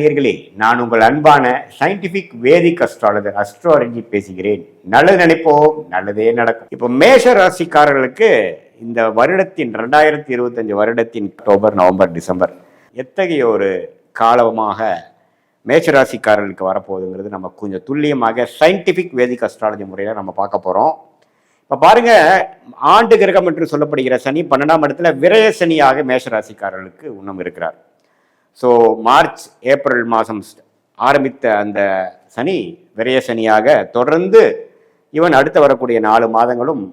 நேயர்களே, நான் உங்கள் அன்பான சயின்டிபிக் வேதிக் அஸ்ட்ராலஜர் அஸ்ட்ரோரஞ்சி பேசுகிறேன். நல்லது நினைப்போம், நல்லதே நடக்கும். இப்போ மேஷ ராசிக்காரர்களுக்கு இந்த வருடத்தின் 2025 வருடத்தின் அக்டோபர், நவம்பர், டிசம்பர் எத்தகைய ஒரு காலமாக மேஷராசிக்காரர்களுக்கு வரப்போகுதுங்கிறது நம்ம கொஞ்சம் துல்லியமாக சயின்டிபிக் வேதிக் அஸ்ட்ராலஜி முறையில் நம்ம பார்க்க போகிறோம். இப்போ பாருங்க, ஆண்டு கிரகம் என்று சொல்லப்படுகிற சனி 12ஆம் இடத்துல விரய சனியாக மேஷராசிக்காரர்களுக்கு இன்னும் இருக்கிறார். ஸோ மார்ச் ஏப்ரல் மாதம் ஆரம்பித்த அந்த சனி விரய சனியாக தொடர்ந்து இவன் அடுத்து வரக்கூடிய 4 மாதங்களும்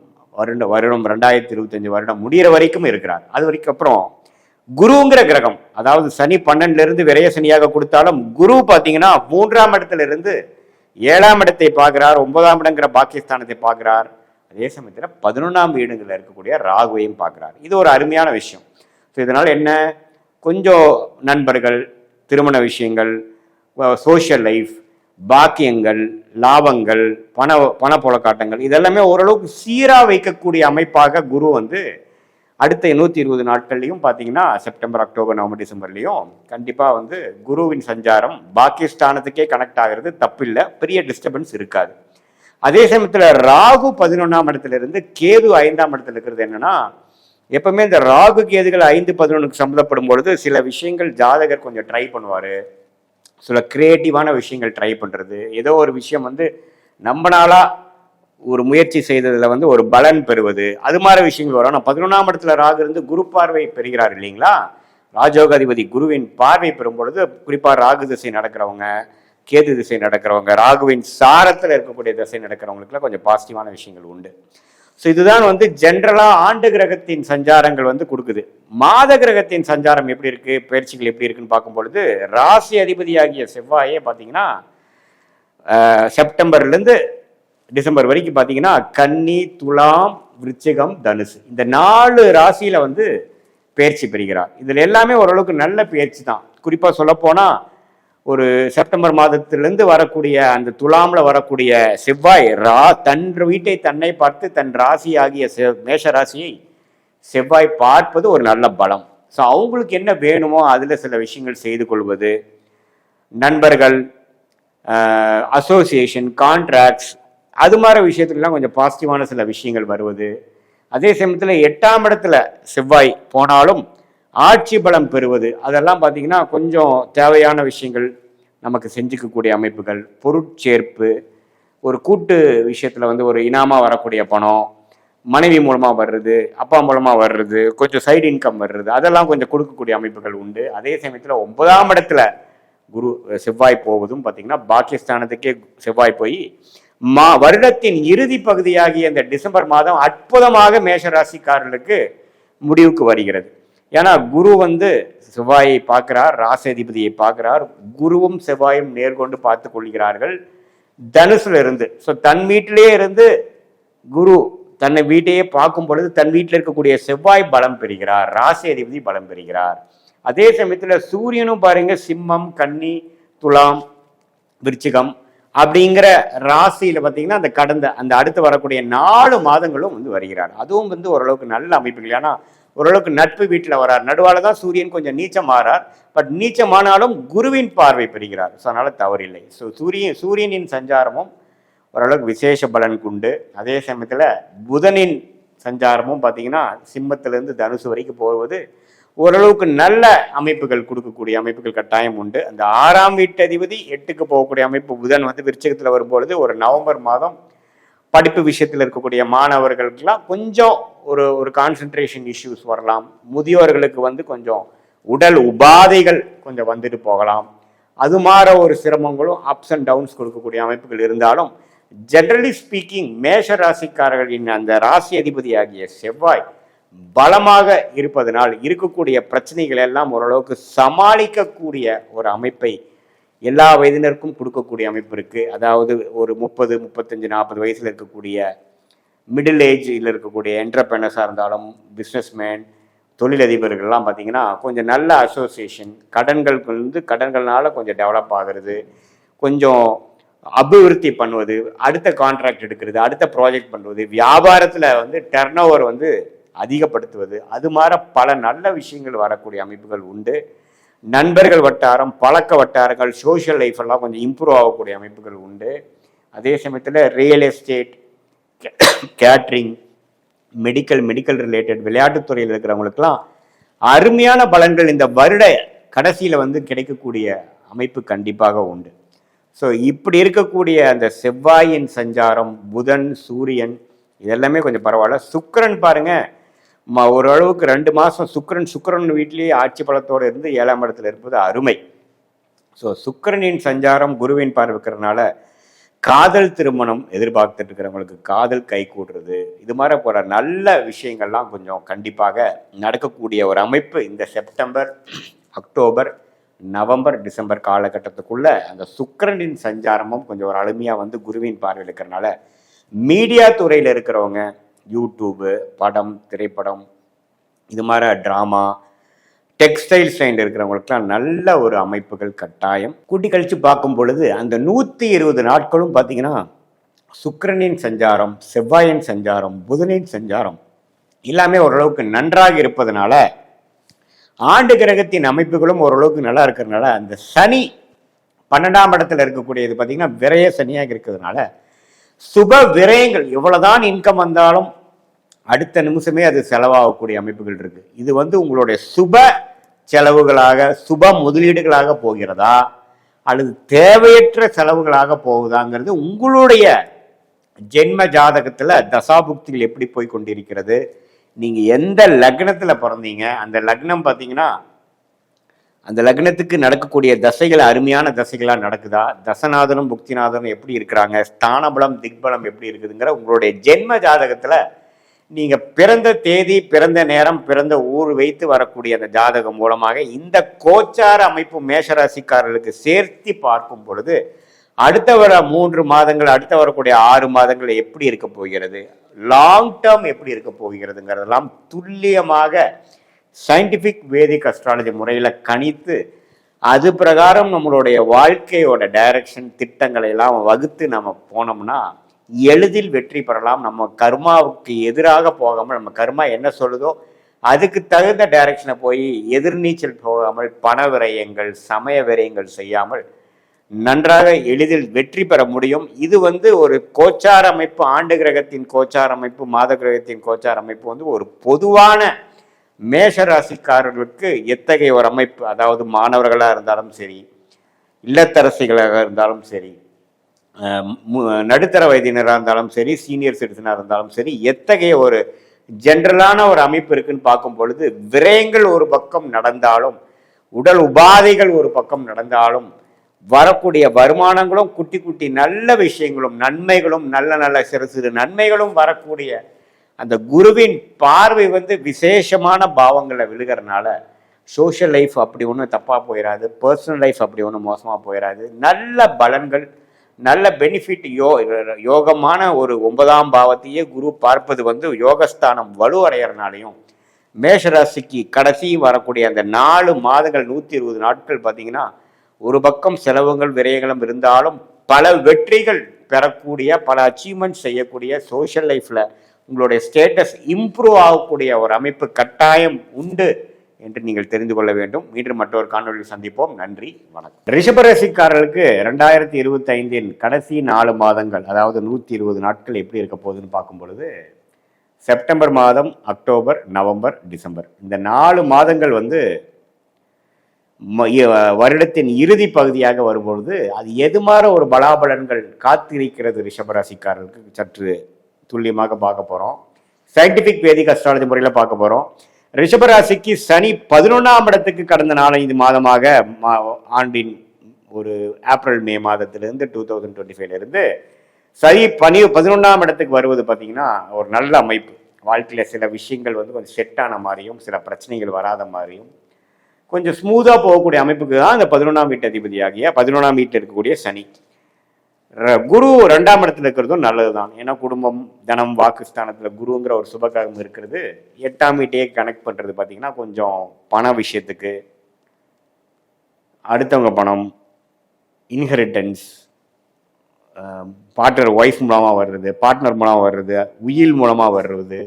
வருடம் 2025 வருடம் முடிகிற வரைக்கும் இருக்கிறார். அது வரைக்கும் அப்புறம் குருங்கிற கிரகம், அதாவது சனி 12லிருந்து விரய சனியாக கொடுத்தாலும் குரு பார்த்தீங்கன்னா 3ஆம் இடத்துல இருந்து 7ஆம் இடத்தை பார்க்கிறார், 9ஆம் இடங்கிற பாக்கியஸ்தானத்தை பார்க்கிறார். அதே சமயத்தில் 11ஆம் வீடுகளில் இருக்கக்கூடிய ராகுவையும் பார்க்கிறார். இது ஒரு அருமையான விஷயம். ஸோ இதனால் என்ன, கொஞ்சம் நண்பர்கள், திருமண விஷயங்கள், சோஷியல் லைஃப், பாக்கியங்கள், லாபங்கள், பணப்புழக்காட்டங்கள் இதெல்லாமே ஓரளவுக்கு சீராக வைக்கக்கூடிய அமைப்பாக குரு அடுத்த 120 நாட்கள்லையும் பார்த்தீங்கன்னா செப்டம்பர், அக்டோபர், நவம்பர், டிசம்பர்லையும் கண்டிப்பாக குருவின் சஞ்சாரம் பாக்கியஸ்தானத்துக்கே கனெக்ட் ஆகிறது தப்பில்லை, பெரிய டிஸ்டர்பன்ஸ் இருக்காது. அதே சமயத்தில் ராகு 11ஆம் இடத்துல இருந்து கேது 5ஆம் இடத்துல இருக்கிறது என்னன்னா, எப்பவுமே இந்த ராகு கேதுகள் 5, 11க்கு சம்மந்தப்படும் பொழுது சில விஷயங்கள் ஜாதகர் கொஞ்சம் ட்ரை பண்ணுவார். சில கிரியேட்டிவான விஷயங்கள் ட்ரை பண்ணுறது, ஏதோ ஒரு விஷயம் நம்மளால ஒரு முயற்சி செய்ததில் ஒரு பலன் பெறுவது, அது மாதிரி விஷயங்கள் வரும். ஆனால் 11ஆம் இடத்துல ராகு இருந்து குரு பார்வை பெறுகிறார் இல்லைங்களா, ராஜோகாதிபதி குருவின் பார்வை பெறும் பொழுது குறிப்பாக ராகு திசை நடக்கிறவங்க, கேது திசை நடக்கிறவங்க, ராகுவின் சாரத்தில் இருக்கக்கூடிய திசை நடக்கிறவங்களுக்குலாம் கொஞ்சம் பாசிட்டிவான விஷயங்கள் உண்டு. ஸோ இதுதான் ஜென்ரலாக ஆண்டு கிரகத்தின் சஞ்சாரங்கள் கொடுக்குது. மாத கிரகத்தின் சஞ்சாரம் எப்படி இருக்கு, பயிற்சிகள் எப்படி இருக்குன்னு பார்க்கும் பொழுது ராசி அதிபதியாகிய செவ்வாயே பார்த்தீங்கன்னா செப்டம்பர்லேருந்து டிசம்பர் வரைக்கும் பார்த்தீங்கன்னா கன்னி, துலாம், விருச்சிகம், தனுசு இந்த 4 ராசியில பயிற்சி பெறுகிறார். இதில் எல்லாமே ஓரளவுக்கு நல்ல பயிற்சி தான். குறிப்பாக சொல்லப்போனால் ஒரு செப்டம்பர் மாதத்திலிருந்து வரக்கூடிய அந்த துலாமில் வரக்கூடிய செவ்வாய் தன் வீட்டை தன்னை பார்த்து தன் ராசி ஆகிய மேஷ ராசியை செவ்வாய் பார்ப்பது ஒரு நல்ல பலம். ஸோ அவங்களுக்கு என்ன வேணுமோ அதில் சில விஷயங்கள் செய்து கொள்வது, நண்பர்கள், அசோசியேஷன், கான்ட்ராக்ட்ஸ், அது மாதிரி விஷயத்துலலாம் கொஞ்சம் பாசிட்டிவான சில விஷயங்கள் வருவது. அதே சமயத்தில் 8ஆம் இடத்துல செவ்வாய் போனாலும் ஆட்சி பலம் பெறுவது, அதெல்லாம் பார்த்தீங்கன்னா கொஞ்சம் தேவையான விஷயங்கள் நமக்கு செஞ்சுக்கக்கூடிய அமைப்புகள், பொருட்சேர்ப்பு, ஒரு கூட்டு விஷயத்தில் ஒரு இனாமாக வரக்கூடிய பணம், மனைவி மூலமாக வர்றது, அப்பா மூலமாக வர்றது, கொஞ்சம் சைடு இன்கம் வர்றது, அதெல்லாம் கொஞ்சம் கொடுக்கக்கூடிய அமைப்புகள் உண்டு. அதே சமயத்தில் 9ஆம் இடத்துல செவ்வாய் போவதும் பார்த்தீங்கன்னா பாக்கியஸ்தானத்துக்கே செவ்வாய் போய் வருடத்தின் இறுதி பகுதியாகிய இந்த டிசம்பர் மாதம் அற்புதமாக மேஷராசிக்காரர்களுக்கு முடிவுக்கு வருகிறது. ஏன்னா குரு செவ்வாயை பார்க்கிறார், ராசிதிபதியை பார்க்கிறார், குருவும் செவ்வாயும் நேர்கொண்டு பார்த்து கொள்கிறார்கள் தனுசுல இருந்து. ஸோ தன் வீட்டிலே இருந்து குரு தன்னை வீட்டையே பார்க்கும் பொழுது தன் வீட்டில் இருக்கக்கூடிய செவ்வாய் பலம் பெறுகிறார், ராசி அதிபதி பலம் பெறுகிறார். அதே சமயத்தில் சூரியனும் பாருங்க சிம்மம், கன்னி, துலாம், விருச்சிகம் அப்படிங்கிற ராசியில பார்த்தீங்கன்னா அந்த அடுத்து வரக்கூடிய 4 மாதங்களும் வருகிறார். அதுவும் ஓரளவுக்கு நல்ல அமைப்புகள். ஏன்னா ஓரளவுக்கு நட்பு வீட்டில் வரார். நடுவால தான் சூரியன் கொஞ்சம் நீச்சம் மாறார், பட் நீச்சமானாலும் குருவின் பார்வை பெறுகிறார். ஸோ அதனால தவறில்லை. ஸோ சூரியனின் சஞ்சாரமும் ஓரளவுக்கு விசேஷ பலன் உண்டு. அதே சமயத்தில் புதனின் சஞ்சாரமும் பார்த்தீங்கன்னா சிம்மத்திலிருந்து தனுசு வரைக்கும் போவது ஓரளவுக்கு நல்ல அமைப்புகள் கொடுக்கக்கூடிய அமைப்புகள் கட்டாயம் உண்டு. அந்த 6ஆம் வீட்டு அதிபதி 8க்கு போகக்கூடிய அமைப்பு புதன் விருச்சிகத்தில் வரும்பொழுது ஒரு நவம்பர் மாதம் படிப்பு விஷயத்தில் இருக்கக்கூடிய மாணவர்களுக்கெல்லாம் கொஞ்சம் ஒரு கான்சென்ட்ரேஷன் இஷ்யூஸ் வரலாம். முதியோர்களுக்கு கொஞ்சம் உடல் உபாதைகள் கொஞ்சம் வந்துட்டு போகலாம். அது மாதிரி ஒரு சிரமங்களும் அப்ஸ் அண்ட் டவுன்ஸ் கொடுக்கக்கூடிய அமைப்புகள் இருந்தாலும் ஜெனரலி ஸ்பீக்கிங் மேஷ ராசிக்காரர்களின் அந்த ராசி அதிபதி ஆகிய செவ்வாய் பலமாக இருப்பதனால் இருக்கக்கூடிய பிரச்சனைகள் எல்லாம் ஓரளவுக்கு சமாளிக்கக்கூடிய ஒரு அமைப்பை எல்லா வயதினருக்கும் கொடுக்கக்கூடிய அமைப்பு இருக்குது. அதாவது ஒரு 30, 35, 40 வயசில் இருக்கக்கூடிய மிடில் ஏஜில் இருக்கக்கூடிய என்டர்பிரனர்ஸாக இருந்தாலும் பிஸ்னஸ்மேன், தொழிலதிபர்கள்லாம் பார்த்தீங்கன்னா கொஞ்சம் நல்ல அசோசியேஷன், கடன்கள்னால கொஞ்சம் டெவலப் ஆகிறது, கொஞ்சம் அபிவிருத்தி பண்ணுவது, அடுத்த கான்ட்ராக்ட் எடுக்கிறது, அடுத்த ப்ராஜெக்ட் பண்ணுவது, வியாபாரத்தில் டர்ன் ஓவர் அதிகப்படுத்துவது, அது மாதிரி பல நல்ல விஷயங்கள் வரக்கூடிய அமைப்புகள் உண்டு. நண்பர்கள் வட்டாரம், பழக்க வட்டாரங்கள், சோஷியல் லைஃப் எல்லாம் கொஞ்சம் இம்ப்ரூவ் ஆகக்கூடிய அமைப்புகள் உண்டு. அதே சமயத்தில் real estate, catering, medical related விளையாட்டுத்துறையில் இருக்கிறவங்களுக்கெல்லாம் அருமையான பலன்கள் இந்த வருட கடைசியில் வந்து கிடைக்கக்கூடிய அமைப்பு கண்டிப்பாக உண்டு. ஸோ இப்படி இருக்கக்கூடிய அந்த செவ்வாயின் சஞ்சாரம், புதன், சூரியன் இதெல்லாமே கொஞ்சம் பரவாயில்ல. சுக்கிரன் பாருங்க, ஓரளவுக்கு 2 மாதம் சுக்கிரன் வீட்டிலேயே ஆட்சி பலத்தோடு இருந்து 7ஆம் இடத்துல இருப்பது அருமை. ஸோ சுக்கிரனின் சஞ்சாரம் குருவின் பார்வைக்கிறதுனால காதல் திருமணம் எதிர்பார்த்துட்டு இருக்கிறவங்களுக்கு காதல் கை கூடுறது, இது மாதிரி போகிற நல்ல விஷயங்கள்லாம் கொஞ்சம் கண்டிப்பாக நடக்கக்கூடிய ஒரு அமைப்பு இந்த செப்டம்பர், அக்டோபர், நவம்பர், டிசம்பர் காலகட்டத்துக்குள்ள அந்த சுக்கிரனின் சஞ்சாரமும் கொஞ்சம் ஒரு அருமையாக வந்து குருவின் பார்வையில் இருக்கிறனால மீடியா துறையில் இருக்கிறவங்க, யூடியூபு, படம், திரைப்படம், இது மாதிரி ட்ராமா, டெக்ஸ்டைல் ஸ்டைல் இருக்கிறவங்களுக்குலாம் நல்ல ஒரு அமைப்புகள் கட்டாயம். கூட்டி கழித்து பார்க்கும் பொழுது அந்த 120 நாட்களும் பார்த்தீங்கன்னா சுக்கிரனின் சஞ்சாரம், செவ்வாயின் சஞ்சாரம், புதனின் சஞ்சாரம் எல்லாமே ஓரளவுக்கு நன்றாக இருப்பதனால ஆண்டு கிரகத்தின் அமைப்புகளும் ஓரளவுக்கு நல்லா இருக்கிறதுனால அந்த சனி 12ஆம் இடத்துல இருக்கக்கூடியது பார்த்தீங்கன்னா விரய சனியாக இருக்கிறதுனால சுப விரயங்கள் எவ்வளவுதான் இன்கம் வந்தாலும் அடுத்த நிமிஷமே அது செலவாகக்கூடிய அமைப்புகள் இருக்கு. இது வந்து உங்களுடைய சுப செலவுகளாக, சுப முதலீடுகளாக போகிறதா அல்லது தேவையற்ற செலவுகளாக போகுதாங்கிறது உங்களுடைய ஜென்ம ஜாதகத்துல தசாபுக்திகள் எப்படி போய் கொண்டிருக்கிறது, நீங்க எந்த லக்னத்துல பிறந்தீங்க, அந்த லக்னம் பார்த்தீங்கன்னா அந்த லக்னத்துக்கு நடக்கக்கூடிய தசைகள் அருமையான தசைகளா நடக்குதா, தசநாதனும் புக்திநாதனும் எப்படி இருக்கிறாங்க, ஸ்தானபலம் திக்பலம் எப்படி இருக்குதுங்கிற உங்களுடைய ஜென்ம ஜாதகத்துல நீங்க பிறந்த தேதி, பிறந்த நேரம், பிறந்த ஊர் வைத்து வரக்கூடிய அந்த ஜாதகம் மூலமாக இந்த கோச்சார அமைப்பு மேஷராசிக்காரர்களுக்கு சேர்த்து பார்க்கும் பொழுது அடுத்த வர 3 மாதங்கள், அடுத்த வரக்கூடிய 6 மாதங்கள் எப்படி இருக்க போகிறது, லாங் டேர்ம் எப்படி இருக்க போகிறதுங்கிறதெல்லாம் துல்லியமாக சயின்டிஃபிக் வேதிக் அஸ்ட்ராலஜி முறையில் கணித்து அது பிரகாரம் நம்மளுடைய வாழ்க்கையோட டைரக்ஷன் திட்டங்களை எல்லாம் வகுத்து நம்ம போனோம்னா எளிதில் வெற்றி பெறலாம். நம்ம கர்மாவுக்கு எதிராக போகாமல், நம்ம கர்மா என்ன சொல்லுதோ அதுக்கு தகுந்த டைரக்ஷனை போய் எதிர்நீச்சல் போகாமல், பண விரயங்கள், சமய விரயங்கள் செய்யாமல் நன்றாக எளிதில் வெற்றி பெற முடியும். இது வந்து ஒரு கோச்சார அமைப்பு, ஆண்டு கிரகத்தின் கோச்சார அமைப்பு, மாத கிரகத்தின் கோச்சார அமைப்பு வந்து ஒரு பொதுவான மேஷராசிக்காரர்களுக்கு எத்தகைய ஒரு அமைப்பு, அதாவது மாணவர்களாக இருந்தாலும் சரி, இல்லத்தரசிகளாக இருந்தாலும் சரி, நடுத்தர வயதினராக இருந்தாலும் சரி, சீனியர் சிட்டிசனாக இருந்தாலும் சரி, எத்தகைய ஒரு ஜென்ரலான ஒரு அமைப்பு இருக்குன்னு பார்க்கும் பொழுது விரயங்கள் ஒரு பக்கம் நடந்தாலும், உடல் உபாதைகள் ஒரு பக்கம் நடந்தாலும், வரக்கூடிய வருமானங்களும் குட்டி குட்டி நல்ல விஷயங்களும் நன்மைகளும் நல்ல சிறு சிறு நன்மைகளும் வரக்கூடிய அந்த குருவின் பார்வை வந்து விசேஷமான பாவங்களை விழுகிறதுனால சோஷியல் லைஃப் அப்படி ஒன்றும் தப்பாக போயிடாது, பர்சனல் லைஃப் அப்படி ஒன்றும் மோசமாக போயிடாது. நல்ல பலன்கள், நல்ல பெனிஃபிட். யோகமான ஒரு 9ஆம் பாவத்தையே குரு பார்ப்பது வந்து யோகஸ்தானம் வலுவடைகிறனாலையும் மேஷராசிக்கு கடைசி வரக்கூடிய அந்த 4 மாதங்கள் 120 நாட்கள் பார்த்தீங்கன்னா ஒரு பக்கம் செலவுகள் விரயங்களும் இருந்தாலும் பல வெற்றிகள் பெறக்கூடிய, பல அச்சீவ்மெண்ட் செய்யக்கூடிய, சோஷியல் லைஃப்பில் உங்களுடைய ஸ்டேட்டஸ் இம்ப்ரூவ் ஆகக்கூடிய ஒரு அமைப்பு கட்டாயம் உண்டு என்று நீங்கள் தெரிந்து கொள்ள வேண்டும். மீண்டும் மற்றொரு காணொலியில் சந்திப்போம். நன்றி, வணக்கம். ரிஷபராசிக்காரர்களுக்கு 2025 கடைசி 4 மாதங்கள், அதாவது 120 நாட்கள் எப்படி இருக்க போகுதுன்னு பார்க்கும் பொழுது செப்டம்பர் மாதம், அக்டோபர், நவம்பர், டிசம்பர் இந்த 4 மாதங்கள் வந்து வருடத்தின் இறுதி பகுதியாக வரும்பொழுது அது எது மாதிரி ஒரு பலாபலன்கள் காத்திருக்கிறது ரிஷபராசிக்காரர்களுக்கு சற்று துல்லியமாக பார்க்க போகிறோம். சயின்டிஃபிக் வேதிக் அஸ்ட்ராலஜி முறையில் பார்க்க போகிறோம். ரிஷபராசிக்கு சனி 11ஆம் இடத்துக்கு கடந்த 4-5 மாதமாக ஆண்டின் ஒரு ஏப்ரல் மே மாதத்திலிருந்து 2025 சனி 11ஆம் இடத்துக்கு வருவது பார்த்தீங்கன்னா ஒரு நல்ல அமைப்பு. வாழ்க்கையில் சில விஷயங்கள் வந்து கொஞ்சம் செட்டான மாதிரியும், சில பிரச்சனைகள் வராத மாதிரியும் கொஞ்சம் ஸ்மூத்தாக போகக்கூடிய அமைப்புக்கு தான் இந்த 11ஆம் வீட்டு அதிபதியாகிய 11ஆம் வீட்டில் இருக்கக்கூடிய சனி. குரு 2ஆம் இடத்துல இருக்கிறதும் நல்லது தான். ஏன்னா குடும்பம், தனம், வாக்குஸ்தானத்தில் குருங்கிற ஒரு சுபகிரகம் இருக்கிறது 8ஆம் வீட்டையே கனெக்ட் பண்ணுறது பார்த்தீங்கன்னா கொஞ்சம் பண விஷயத்துக்கு, அடுத்தவங்க பணம், இன்ஹெரிட்டன்ஸ், பார்ட்னர் ஒய்ஃப் மூலமாக வர்றது, பார்ட்னர் மூலமாக வர்றது, உயில் மூலமாக வர்றது,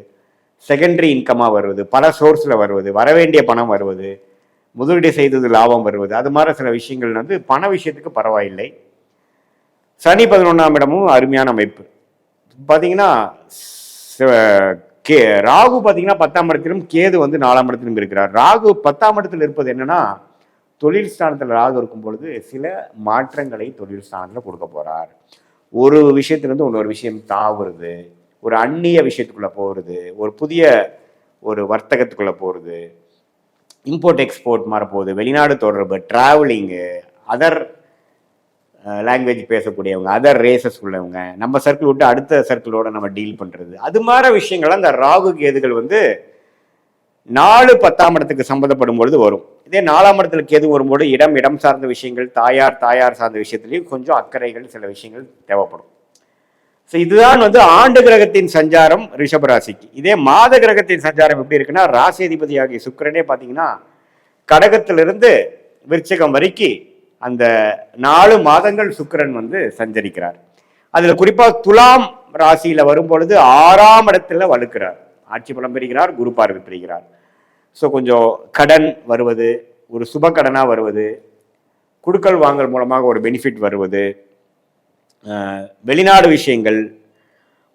செகண்டரி இன்கமாக வருவது, பல சோர்ஸில் வருவது, வரவேண்டிய பணம் வருவது, முதலீடு செய்தது லாபம் வருவது, அது மாதிரி சில விஷயங்கள் வந்து பண விஷயத்துக்கு பரவாயில்லை. சனி 11ஆம் இடமும் அருமையான அமைப்பு. பார்த்தீங்கன்னா ராகு பார்த்தீங்கன்னா 10ஆம் இடத்திலும் கேது வந்து 4ஆம் இடத்திலும் இருக்கிறார். ராகு 10ஆம் இடத்தில் இருப்பது என்னன்னா, தொழில் ஸ்தானத்தில் ராகு இருக்கும் பொழுது சில மாற்றங்களை தொழில் ஸ்தானத்தில் கொடுக்க போறார். ஒரு விஷயத்திலிருந்து இன்னொரு விஷயம் தாவுறது, ஒரு அந்நிய விஷயத்துக்குள்ள போகிறது, ஒரு புதிய ஒரு வர்த்தகத்துக்குள்ள போகிறது, இம்போர்ட் எக்ஸ்போர்ட் மாற போகுது, வெளிநாடு தொடர்பு, டிராவலிங்கு, அதர் லாங்குவேஜ் பேசக்கூடியவங்க, அதர் ரேசஸ் உள்ளவங்க, நம்ம சர்க்கிள் விட்டு அடுத்த சர்க்கிளோட நம்ம டீல் பண்றது, அது மாதிரி விஷயங்கள்லாம் இந்த ராகு கேதுகள் வந்து 4 10ஆம் இடத்துக்கு சம்மந்தப்படும் பொழுது வரும். இதே 4ஆம் இடத்துல கேது வரும்போது இடம் சார்ந்த விஷயங்கள், தாயார் சார்ந்த விஷயத்திலையும் கொஞ்சம் அக்கறைகள், சில விஷயங்கள் தேவைப்படும். ஸோ இதுதான் வந்து ஆண்டு கிரகத்தின் சஞ்சாரம் ரிஷபராசிக்கு. இதே மாத கிரகத்தின் சஞ்சாரம் எப்படி இருக்குன்னா, ராசி அதிபதியாகிய சுக்கிரனே பார்த்தீங்கன்னா கடகத்திலிருந்து விருச்சிகம் வரைக்கும் அந்த 4 மாதங்கள் சுக்கிரன் வந்து சஞ்சரிக்கிறார். அதுல குறிப்பா துலாம் ராசியில வரும் பொழுது 6ஆம் இடத்துல வலுக்கிறார், ஆட்சி பலம் பெறுகிறார், குரு பார்வை பெறுகிறார். ஸோ கொஞ்சம் கடன் வருவது, ஒரு சுப கடனா வருவது, குடுக்கல் வாங்கல் மூலமாக ஒரு பெனிஃபிட் வருவது, வெளிநாடு விஷயங்கள்,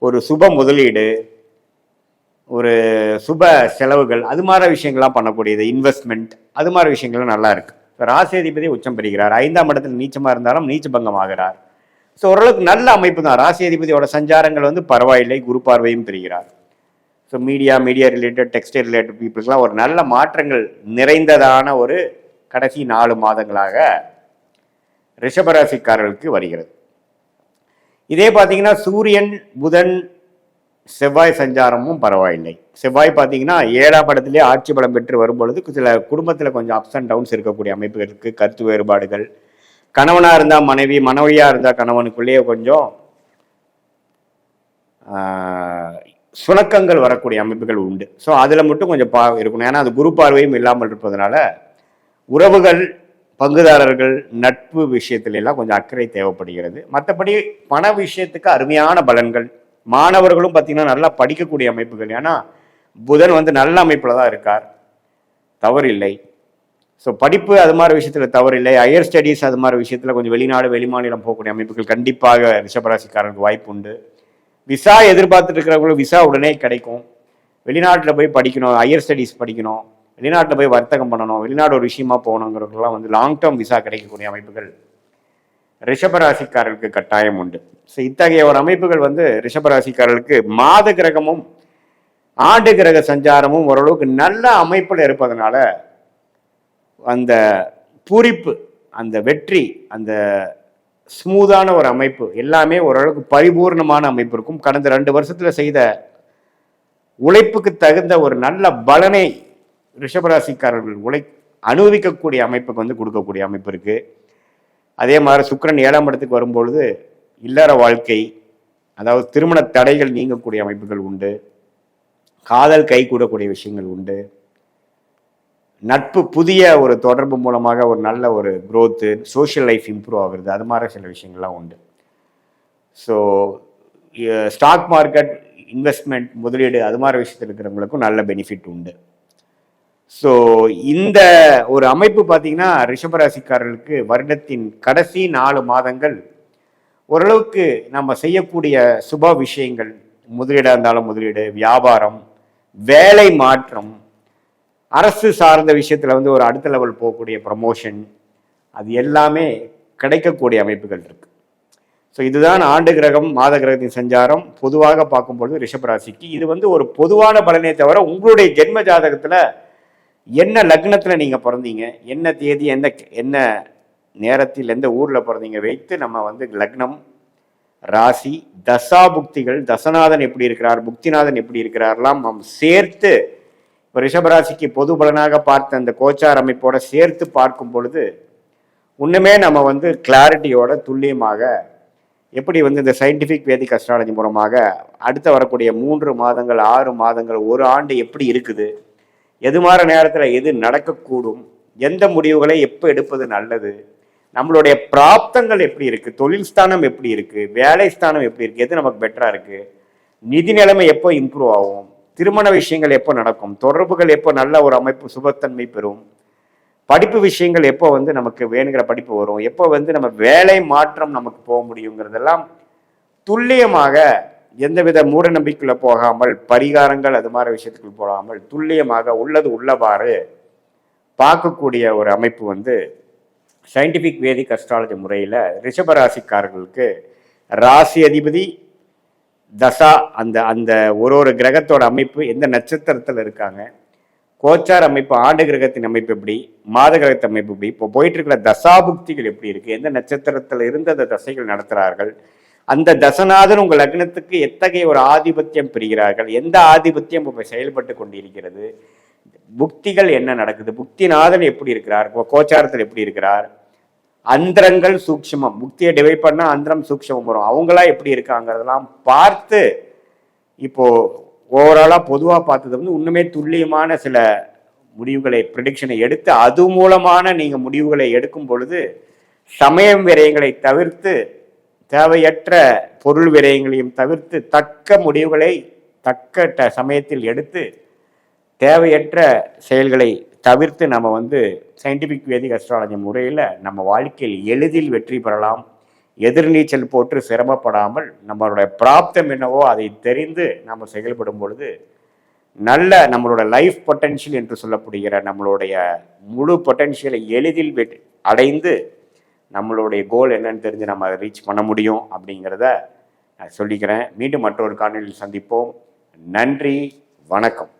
ஒரு சுப முதலீடு, ஒரு சுப செலவுகள், அது மாதிரி விஷயங்கள்லாம் பண்ணக்கூடியது, இன்வெஸ்ட்மெண்ட், அது மாதிரி விஷயங்கள்லாம் நல்லா இருக்கு. ராசி அதிபதி உச்சம் பெறுகிறார், 5ஆம் இடத்துல நீச்சமா இருந்தாலும் நீச்ச பங்கம் ஆகிறார். ஸோ ஓரளவுக்கு நல்ல அமைப்பு தான். ராசி அதிபதியோட சஞ்சாரங்கள் வந்து பரவாயில்லை, குரு பார்வையும் பெறுகிறார். So media related, textile related பீப்புளுக்குலாம் ஒரு நல்ல மாற்றங்கள் நிறைந்ததான ஒரு கடைசி 4 மாதங்களாக ரிஷபராசிக்காரர்களுக்கு வருகிறது. இதே பார்த்தீங்கன்னா சூரியன், புதன், செவ்வாய் சஞ்சாரமும் பரவாயில்லை. செவ்வாய் பார்த்தீங்கன்னா 7ஆம் இடத்திலே ஆட்சி பலம் பெற்று வரும்பொழுது சில குடும்பத்தில் கொஞ்சம் அப்ஸ் அண்ட் டவுன்ஸ் இருக்கக்கூடிய அமைப்புகளுக்கு, கருத்து வேறுபாடுகள், கணவனாக இருந்தால் மனைவி, மனைவியாக இருந்தால் கணவனுக்குள்ளேயே கொஞ்சம் சுணக்கங்கள் வரக்கூடிய அமைப்புகள் உண்டு. ஸோ அதில் மட்டும் கொஞ்சம் இருக்கணும். ஏன்னா அது குரு பார்வையும் இல்லாமல் இருப்பதனால உறவுகள், பங்குதாரர்கள், நட்பு விஷயத்துல எல்லாம் கொஞ்சம் அக்கறை தேவைப்படுகிறது. மற்றபடி பண விஷயத்துக்கு அருமையான பலன்கள். மாணவர்களும் பார்த்தீங்கன்னா நல்லா படிக்கக்கூடிய அமைப்புகள். ஏன்னா புதன் வந்து நல்ல அமைப்பில் தான் இருக்கார், தவறில்லை. ஸோ படிப்பு அது மாதிரி விஷயத்தில் தவறில்லை. ஹையர் ஸ்டடீஸ் அது மாதிரி விஷயத்தில் கொஞ்சம் வெளிநாடு, வெளிமாநிலம் போகக்கூடிய அமைப்புகள் கண்டிப்பாக ரிஷபராசிக்காரர்களுக்கு வாய்ப்பு உண்டு. விசா எதிர்பார்த்துட்டு இருக்கிறவங்களுக்கு விசா உடனே கிடைக்கும். வெளிநாட்டில் போய் படிக்கணும், ஹையர் ஸ்டடீஸ் படிக்கணும், வெளிநாட்டில் போய் வர்த்தகம் பண்ணணும், வெளிநாடு ஒரு விஷயமா போகணுங்கிறதுலாம் வந்து லாங் டேர்ம் விசா கிடைக்கக்கூடிய அமைப்புகள் ரிஷபராசிக்காரர்களுக்கு கட்டாயம் உண்டு. ஸோ இத்தகைய ஒரு அமைப்புகள் வந்து ரிஷபராசிக்காரர்களுக்கு மாத கிரகமும் ஆண்டு கிரக சஞ்சாரமும் ஓரளவுக்கு நல்ல அமைப்பில் இருப்பதனால அந்த பூரிப்பு, அந்த வெற்றி, அந்த ஸ்மூதான ஒரு அமைப்பு எல்லாமே ஓரளவுக்கு பரிபூர்ணமான அமைப்பு இருக்கும். கடந்த 2 வருஷத்துல செய்த உழைப்புக்கு தகுந்த ஒரு நல்ல பலனை ரிஷபராசிக்காரர்கள் அனுபவிக்கக்கூடிய அமைப்புக்கு வந்து கொடுக்கக்கூடிய அமைப்பு இருக்கு. அதே மாதிரி சுக்கிரன் 7ஆம் இடத்துக்கு வரும்பொழுது இல்லற வாழ்க்கை, அதாவது திருமண தடைகள் நீங்கக்கூடிய அமைப்புகள் உண்டு, காதல் கை கூடக்கூடிய விஷயங்கள் உண்டு, நட்பு, புதிய ஒரு தொடர்பு மூலமாக ஒரு நல்ல ஒரு க்ரோத்து, சோஷியல் லைஃப் இம்ப்ரூவ் ஆகுறது, அது மாதிரி சில விஷயங்கள்லாம் உண்டு. ஸோ ஸ்டாக் மார்க்கெட், இன்வெஸ்ட்மெண்ட், முதலீடு, அது மாதிரி விஷயத்தில் இருக்கிறவங்களுக்கும் நல்ல பெனிஃபிட் உண்டு. ஸோ இந்த ஒரு அமைப்பு பார்த்தீங்கன்னா ரிஷபராசிக்காரர்களுக்கு வருடத்தின் கடைசி 4 மாதங்கள் ஓரளவுக்கு நம்ம செய்யக்கூடிய சுப விஷயங்கள், முதலீடாக இருந்தாலும் முதலீடு, வியாபாரம், வேலை மாற்றம், அரசு சார்ந்த விஷயத்தில் வந்து ஒரு அடுத்த லெவல் போகக்கூடிய ப்ரமோஷன், அது எல்லாமே கிடைக்கக்கூடிய அமைப்புகள் இருக்கு. ஸோ இதுதான் ஆண்டு கிரகம், மாத கிரகத்தின் சஞ்சாரம் பொதுவாக பார்க்கும்பொழுது ரிஷபராசிக்கு. இது வந்து ஒரு பொதுவான பலனே தவிர உங்களுடைய ஜென்ம ஜாதகத்தில் என்ன லக்னத்தில் நீங்கள் பிறந்தீங்க, என்ன தேதி, என்ன நேரத்தில், எந்த ஊரில் பிறந்தீங்க வைத்து நம்ம வந்து லக்னம், ராசி, தசா புக்திகள், தசநாதன் எப்படி இருக்கிறார், புக்திநாதன் எப்படி இருக்கிறார்லாம் நாம் சேர்த்து இப்போ ரிஷபராசிக்கு பொது பலனாக பார்த்த அந்த கோச்சார் அமைப்போட சேர்த்து பார்க்கும் பொழுது இன்னுமே நம்ம வந்து கிளாரிட்டியோட துல்லியமாக எப்படி வந்து இந்த சயின்டிஃபிக் வேதிக் அஸ்ட்ராலஜி மூலமாக அடுத்த வரக்கூடிய 3 மாதங்கள், 6 மாதங்கள், ஒரு ஆண்டு எப்படி இருக்குது, எது மாதிரி நேரத்தில் எது நடக்கக்கூடும், எந்த முடிவுகளை எப்போ எடுப்பது நல்லது, நம்மளுடைய பிராப்தங்கள் எப்படி இருக்கு, தொழில் ஸ்தானம் எப்படி இருக்கு, வேலை ஸ்தானம் எப்படி இருக்கு, எது நமக்கு பெட்டரா இருக்கு, நிதி நிலைமை எப்போ இம்ப்ரூவ் ஆகும், திருமண விஷயங்கள் எப்போ நடக்கும், தொடர்புகள் எப்போ நல்ல ஒரு அமைப்பு சுபத்தன்மை பெறும், படிப்பு விஷயங்கள் எப்போ வந்து நமக்கு வேணுங்கிற படிப்பு வரும், எப்போ வந்து நம்ம வேலை மாற்றம் நமக்கு போக முடியுங்கிறதெல்லாம் துல்லியமாக, எந்தவித மூட நம்பிக்கைக்குள்ள போகாமல், பரிகாரங்கள் அது மாதிரி விஷயத்துக்கு போகாமல் துல்லியமாக உள்ளது உள்ளவாறு பார்க்கக்கூடிய ஒரு அமைப்பு வந்து சயின்டிபிக் வேதிக் அஸ்ட்ராலஜி முறையில் ரிஷபராசிக்காரர்களுக்கு ராசி அதிபதி தசா, அந்த அந்த ஒரு கிரகத்தோட அமைப்பு எந்த நட்சத்திரத்தில் இருக்காங்க, கோச்சார் அமைப்பு, ஆண்டு கிரகத்தின் அமைப்பு எப்படி, மாத கிரகத்தின் அமைப்பு எப்படி, இப்போ போயிட்டு இருக்கிற தசாபுக்திகள் எப்படி இருக்கு, எந்த நட்சத்திரத்தில் இருந்து அந்த தசைகள் நடத்துகிறார்கள், அந்த தசநாதன் உங்கள் லக்னத்துக்கு எத்தகைய ஒரு ஆதிபத்தியம் பெறுகிறார்கள், எந்த ஆதிபத்தியம் இப்போ செயல்பட்டு கொண்டிருக்கிறது, புக்திகள் என்ன நடக்குது, புக்திநாதன் எப்படி இருக்கிறார், கோச்சாரத்தில் எப்படி இருக்கிறார், அந்தரங்கள் சூக்ஷமம், புக்தியை டிவைட் பண்ணா அந்தரம் சூக்ஷமம் வரும், அவங்களா எப்படி இருக்காங்கிறதெல்லாம் பார்த்து இப்போ ஓவராலா பொதுவாக பார்த்தது வந்து இன்னுமே துல்லியமான சில முடிவுகளை ப்ரிடிக்ஷனை எடுத்து அது மூலமான நீங்க முடிவுகளை எடுக்கும் பொழுது சமயம் விரயங்களை தவிர்த்து, தேவையற்ற பொருள் விரயங்களையும் தவிர்த்து தக்க முடிவுகளை தக்க சமயத்தில் எடுத்து தேவையற்ற செயல்களை தவிர்த்து நம்ம வந்து சயின்டிபிக் வேதிக் அஸ்ட்ராலஜி முறையில் நம்ம வாழ்க்கையில் எளிதில் வெற்றி பெறலாம். எதிர்நீச்சல் போட்டு சிரமப்படாமல் நம்மளுடைய பிராப்தம் என்னவோ அதை தெரிந்து நம்ம செயல்படும் பொழுது நல்ல நம்மளோட லைஃப் பொட்டன்ஷியல் என்று சொல்லப்படுகிற நம்மளுடைய முழு பொட்டன்ஷியலை எளிதில் அடைந்து நம்மளுடைய கோல் என்னன்னு தெரிஞ்சு நம்ம அதை ரீச் பண்ண முடியும் அப்படிங்கிறத நான் சொல்லிக்கிறேன். மீண்டும் மற்றொரு காணொலியில் சந்திப்போம். நன்றி, வணக்கம்.